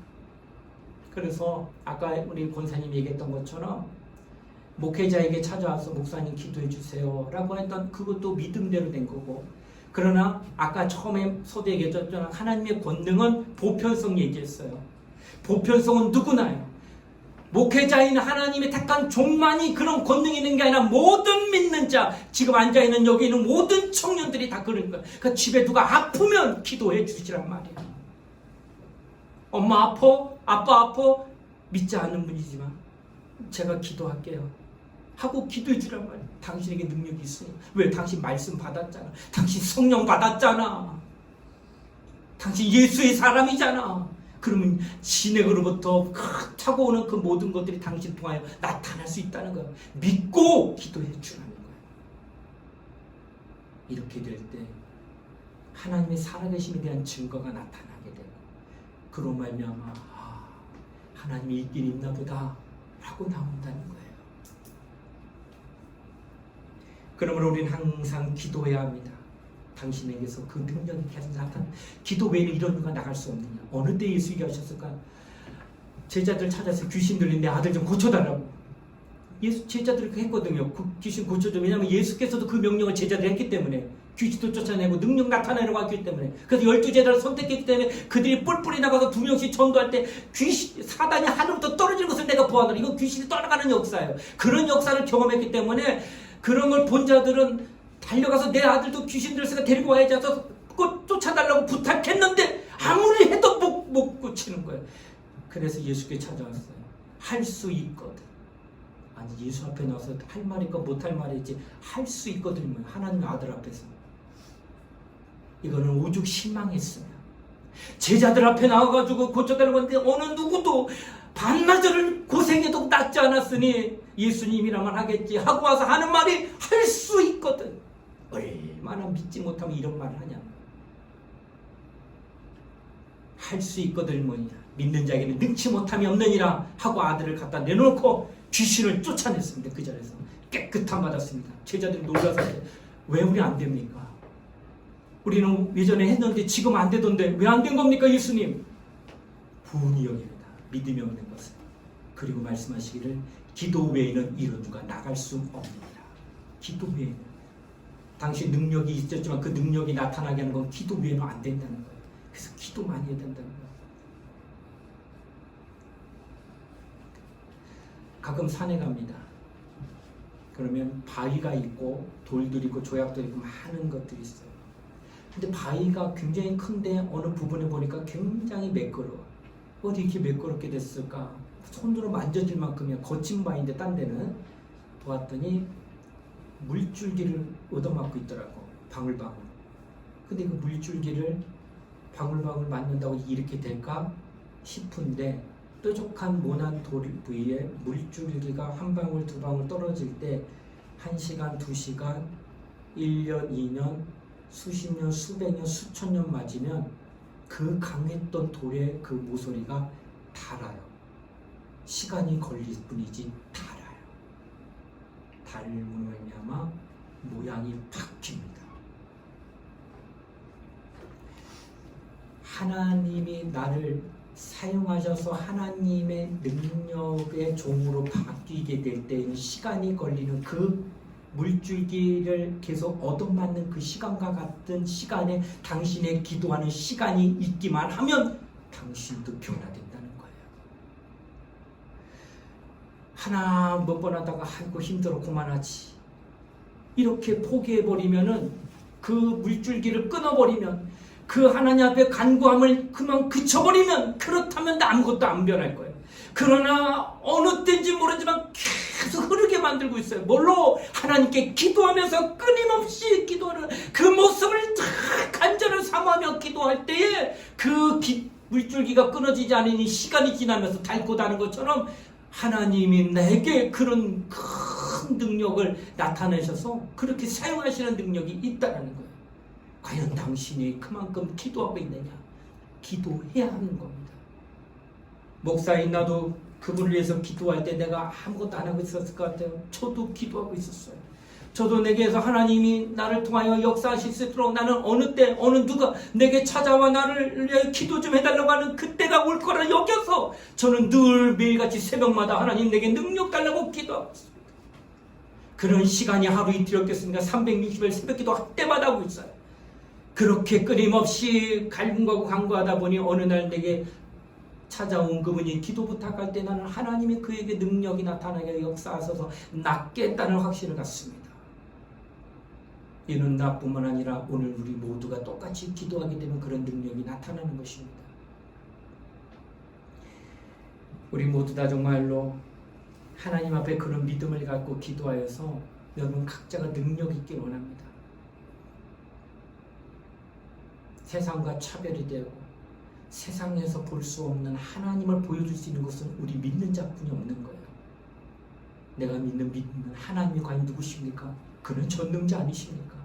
그래서 아까 우리 권사님이 얘기했던 것처럼 목회자에게 찾아와서 목사님 기도해 주세요 라고 했던 그것도 믿음대로 된 거고, 그러나 아까 처음에 서두에 얘기했던 하나님의 권능은 보편성 얘기했어요. 보편성은 누구나요. 목회자인 하나님의 택한 종만이 그런 권능이 있는 게 아니라 모든 믿는 자, 지금 앉아있는 여기 있는 모든 청년들이 다 그런 거야. 그러니까 집에 누가 아프면 기도해 주시란 말이야. 엄마 아파? 아빠 아파? 믿지 않는 분이지만 제가 기도할게요 하고 기도해 주란 말이야. 당신에게 능력이 있어요. 왜? 당신 말씀 받았잖아. 당신 성령 받았잖아. 당신 예수의 사람이잖아. 그러면 진액으로부터 타고 오는 그 모든 것들이 당신 통하여 나타날 수 있다는 거예요. 믿고 기도해 주라는 거예요. 이렇게 될 때 하나님의 살아계심에 대한 증거가 나타나게 되고, 그로 말미암아 하나님이 있긴 있나 보다 라고 나온다는 거예요. 그러므로 우리는 항상 기도해야 합니다. 당신에게서 그 능력이 계속 나타나. 기도 외에는 이런 누가 나갈 수 없느냐. 어느 때 예수 얘기하셨을까? 제자들 찾아서 귀신 들린 내 아들 좀 고쳐달라고. 예수 제자들이 했거든요. 그 귀신 고쳐줘. 왜냐하면 예수께서도 그 명령을 제자들이 했기 때문에. 귀신도 쫓아내고 능력 나타내려고 했기 때문에. 그래서 12제자를 선택했기 때문에 그들이 뿔뿔이 나가서 2명씩 전도할 때 귀신, 사단이 하늘부터 떨어지는 것을 내가 보았노라. 이건 귀신이 떠나가는 역사예요. 그런 역사를 경험했기 때문에 그런 걸 본 자들은 달려가서 내 아들도 귀신 들었으니까 데리고 와야지 해서 쫓아달라고 부탁했는데 아무리 해도 못 고치는 거예요. 그래서 예수께 찾아왔어요. 할 수 있거든. 아니, 예수 앞에 나와서 할 말이고 못할 말이지 할 수 있거든. 하나님 아들 앞에서. 이거는 오죽 실망했으면 제자들 앞에 나와가지고 고쳐달라고 했는데 어느 누구도 반나절을 고생해도 낫지 않았으니 예수님이라면 하겠지 하고 와서 하는 말이 할 수 있거든. 얼마나 믿지 못하면 이런 말을 하냐. 할 수 있거든 뭐냐. 믿는 자에게는 능치 못함이 없느니라 하고 아들을 갖다 내놓고 귀신을 쫓아냈습니다. 그 자리에서 깨끗함 받았습니다. 제자들이 놀라서 왜 우리 안 됩니까? 우리는 예전에 했는데 지금 안 되던데 왜 안 된 겁니까 예수님? 부은이 여깁니다. 믿음이 없는 것을. 그리고 말씀하시기를 기도 외에는 이런 누가 나갈 수 없느니라. 기도 외에는. 당시 능력이 있었지만 그 능력이 나타나게 하는 건 기도 외에는 안 된다는 거예요. 그래서 기도 많이 해야 된다는 거예요. 가끔 산에 갑니다. 그러면 바위가 있고 돌들이 있고 조약들이 있고 많은 것들이 있어요. 근데 바위가 굉장히 큰데 어느 부분에 보니까 굉장히 매끄러워. 어디 이렇게 매끄럽게 됐을까? 손으로 만져질 만큼이야. 거친 바위인데 딴 데는 보았더니 물줄기를 얻어맞고 있더라고. 방울방울. 근데 그 물줄기를 방울방울 맞는다고 이렇게 될까 싶은데 뾰족한 모난 돌 부위에 물줄기가 한 방울 두 방울 떨어질 때 1시간, 2시간, 1년, 2년, 수십 년, 수백 년, 수천 년 맞으면 그 강했던 돌의 그 모서리가 닳아요. 시간이 걸릴 뿐이지 닳아요. 닳음으로 말미암아 모양이 바뀝니다. 하나님이 나를 사용하셔서 하나님의 능력의 종으로 바뀌게 될 때에는 시간이 걸리는 그 물줄기를 계속 얻어맞는 그 시간과 같은 시간에 당신의 기도하는 시간이 있기만 하면 당신도 변화된다는 거예요. 하나 몇 번 하다가 아이고 힘들어 그만하지 이렇게 포기해버리면은 그 물줄기를 끊어버리면 그 하나님 앞에 간구함을 그만 그쳐버리면 그렇다면 아무것도 안 변할 거예요. 그러나 어느 때인지 모르지만 계속 흐르게 만들고 있어요. 뭘로? 하나님께 기도하면서 끊임없이 기도하는 그 모습을 다 간절히 사모하며 기도할 때에 그 물줄기가 끊어지지 않으니 시간이 지나면서 닳고 다는 것처럼 하나님이 내게 그런 큰 능력을 나타내셔서 그렇게 사용하시는 능력이 있다는 거예요. 과연 당신이 그만큼 기도하고 있느냐? 기도해야 하는 겁니다. 목사인 나도 그분을 위해서 기도할 때 내가 아무것도 안 하고 있었을 것 같아요. 저도 기도하고 있었어요. 저도 내게서 하나님이 나를 통하여 역사하실 수 있도록 나는 어느 때 어느 누가 내게 찾아와 나를 위해 기도 좀 해달라고 하는 그때가 올 거라 여겨서 저는 늘 매일같이 새벽마다 하나님 내게 능력 달라고 기도하고 있습니다. 그런 시간이 하루 이틀이었겠습니까? 360일 새벽기도 할 때마다 하고 있어요. 그렇게 끊임없이 갈등하고 간구하다 보니 어느 날 내게 찾아온 그분이 기도 부탁할 때 나는 하나님이 그에게 능력이 나타나게 역사하셔서 낫겠다는 확신을 갖습니다. 이는 나뿐만 아니라 오늘 우리 모두가 똑같이 기도하게 되면 그런 능력이 나타나는 것입니다. 우리 모두 다 정말로 하나님 앞에 그런 믿음을 갖고 기도하여서 여러분 각자가 능력 있길 원합니다. 세상과 차별이 되고 세상에서 볼 수 없는 하나님을 보여줄 수 있는 것은 우리 믿는 자뿐이 없는 거예요. 내가 믿는 하나님이 과연 누구십니까? 그는 전능자 아니십니까?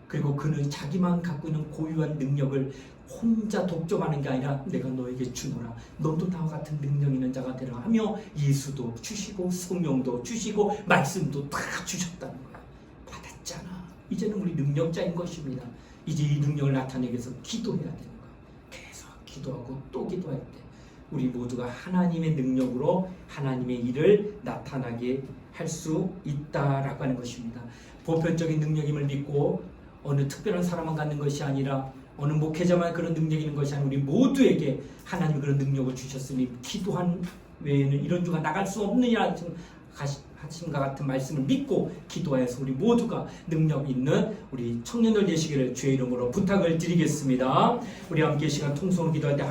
그리고 그는 자기만 갖고 있는 고유한 능력을 혼자 독점하는 게 아니라 내가 너에게 주노라. 너도 나와 같은 능력 있는 자가 되라 하며 예수도 주시고 성령도 주시고 말씀도 다 주셨다는 거예요. 받았잖아. 이제는 우리 능력자인 것입니다. 이제 이 능력을 나타내기 위해서 기도해야 되는 거예요. 계속 기도하고 또 기도할 때 우리 모두가 하나님의 능력으로 하나님의 일을 나타나게 할 수 있다라고 하는 것입니다. 보편적인 능력임을 믿고 어느 특별한 사람만 갖는 것이 아니라 어느 목회자만 그런 능력이 있는 것이 아니라 우리 모두에게 하나님이 그런 능력을 주셨으니 기도한 외에는 이런 주가 나갈 수 없느냐 하신과 같은 말씀을 믿고 기도하여서 우리 모두가 능력 있는 우리 청년들 되시기를 주의 이름으로 부탁을 드리겠습니다. 우리 함께 시간 통성으로 기도할 때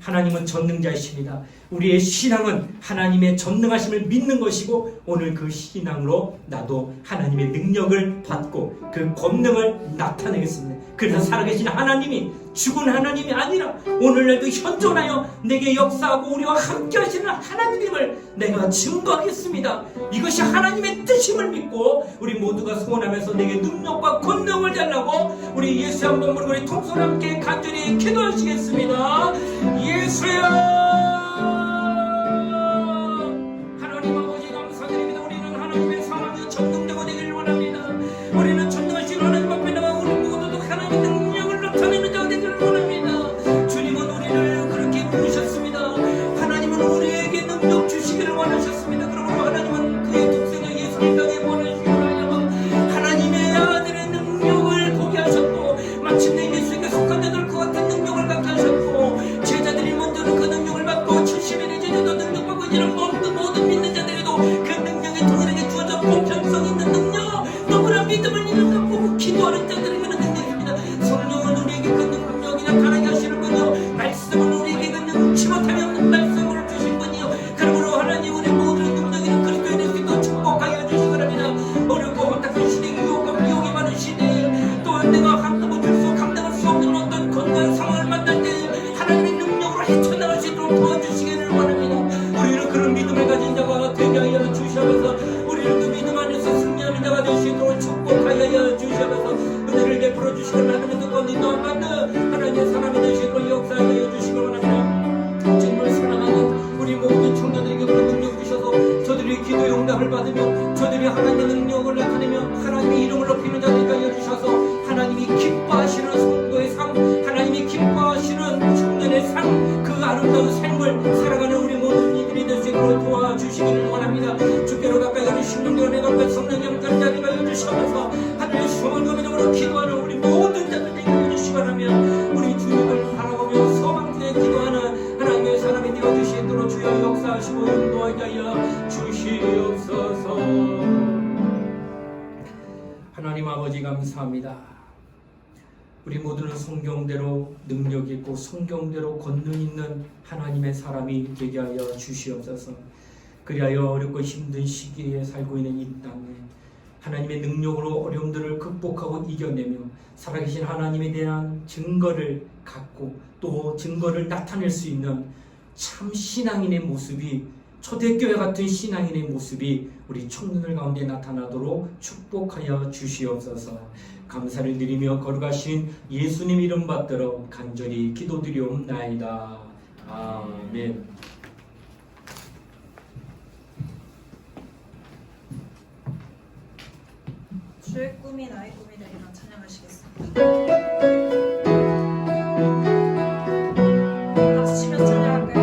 하나님은 전능자이십니다. 우리의 신앙은 하나님의 전능하심을 믿는 것이고 오늘 그 신앙으로 나도 하나님의 능력을 받고 그 권능을 나타내겠습니다. 그래서 살아계신 하나님이 죽은 하나님이 아니라 오늘날도 현존하여 내게 역사하고 우리와 함께 하시는 하나님임을 내가 증거하겠습니다. 이것이 하나님의 뜻임을 믿고 우리 모두가 소원하면서 내게 능력과 권능을 달라고 우리 예수 한번 부르고 우리 통솔 함께 간절히 기도하시겠습니다. 예수야 하나님 아버지 감사드립니다. 우리는 하나님의 사랑이 전능되고 되기를 원합니다. 우리는 전능하신 하나님 앞에 나와 우리 모두도 하나님의 능력을 나타내는 자가 되기를 원합니다. 주님은 우리를 그렇게 부르셨습니다. 하나님은 우리에게 능력 주시기를 원하셨습니다. 그러므로 하나님은 그의 독생자 예수를 땅에 보내시기로 하여 하나님의 아들의 능력을 보게 하셨고 마침내 예수에게 속한 자들 그 같은 능력을 갖게 하셨고 제자들이 먼저는 그 능력을 받고 70일의 제자도 능력받고 이제는 모든 믿는 자들에도 그 능력이 동일하게 주어져 보편성 있는 능력 너무나 믿음을 이름 갖고 기도하는 자들에게는 능력입니다. 성령은 우리에게 그 능력이 나타나게 하시는군요. 말씀은 우리에게 그 능치 못하면 말씀을 주신 분이요. 그러므로 하나님 우리 모두의 능력이 그리스도의 능력도 축복하게 해주시기 바랍니다. 어렵고 혼탁한 시대 유혹과 미혹이 많은 시대에 또한 내가 감당할 수 없는 어떤 건강한 상황을 만날 때 하나님의 능력으로 헤쳐나갈 수 있도록 도와주시기를 원합니다. 우리는 그런 믿음을 가진 자가 되게 하여 주시면서 우리는 그 믿음 안에서 승리하는 자가 될 수 있도록 축복하여 주시면서 은혜를 베풀어 주시기를 하나님의 뜻과 인도함 받는 하나님의 사람이 되시고 역사하여 주시기를 원합니다. 정말 사랑하는 우리 모든 청년들에게 그런 능력 주셔서 저들이 기도의 응답을 받으며 저들이 하나님의 능력을 나타내며 하나님의 이름을 높이는 자들이 하여 주셔서 하나님이 기뻐하시는 성도의 삶 하나님이 기뻐하시는 청년의 삶 그 아름다운 삶 하여 주시기를 원합니다. 주께로 가까이 가는 심령대로 내 가까이 성령 영장 자리가 여주시면서 하늘의 소원과 믿음으로 기도하는 우리 모든 자들에게 여주시기 바라며 우리 주님을 바라보며 소망에 기도하는 하나님의 사람이 되어주시도록 주여 역사하시고 인도하게 하여 주시옵소서. 하나님 아버지 감사합니다. 우리 모두는 성경대로 능력 있고 성경대로 권능 있는 하나님의 사람이 되게 하여 주시옵소서. 그리하여 어렵고 힘든 시기에 살고 있는 이 땅에 하나님의 능력으로 어려움들을 극복하고 이겨내며 살아계신 하나님에 대한 증거를 갖고 또 증거를 나타낼 수 있는 참 신앙인의 모습이, 초대교회 같은 신앙인의 모습이 우리 청년들 가운데 나타나도록 축복하여 주시옵소서. 감사를 드리며 거룩하신 예수님 이름 받들어 간절히 기도드리옵나이다. 아멘.
주의 꿈이 나의 꿈이 되리라 찬양하시겠습니다. 박수 치면서 찬양할까요?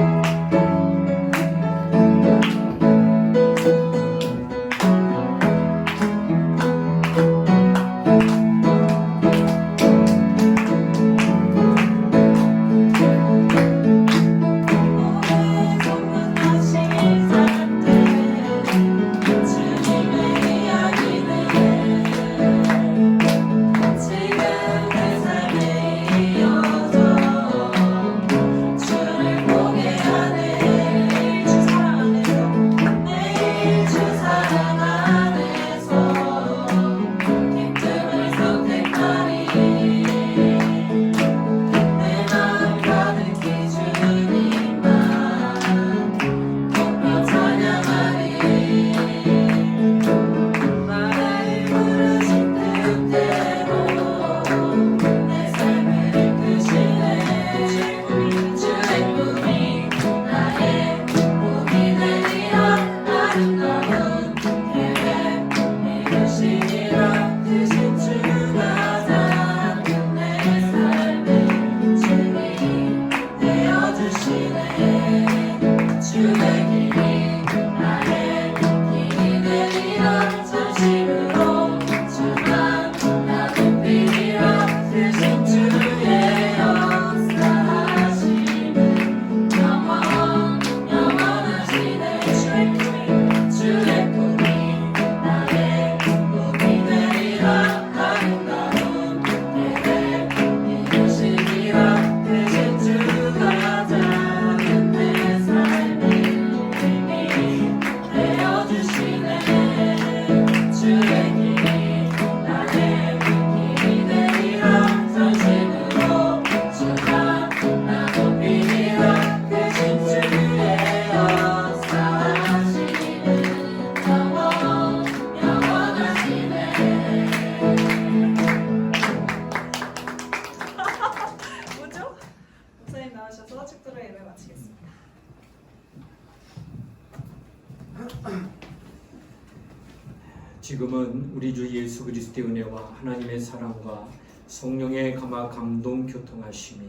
지금은 우리 주 예수 그리스도의 은혜와 하나님의 사랑과 성령의 감화 감동 교통하심이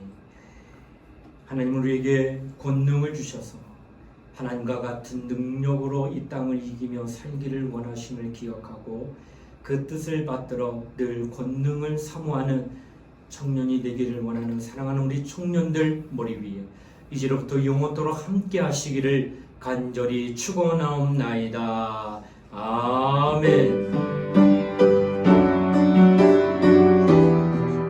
하나님은 우리에게 권능을 주셔서 하나님과 같은 능력으로 이 땅을 이기며 살기를 원하심을 기억하고 그 뜻을 받들어 늘 권능을 사모하는 청년이 되기를 원하는 사랑하는 우리 청년들 머리 위에 이제로부터 영원토록 함께 하시기를 간절히 축원하옵나이다. 아멘.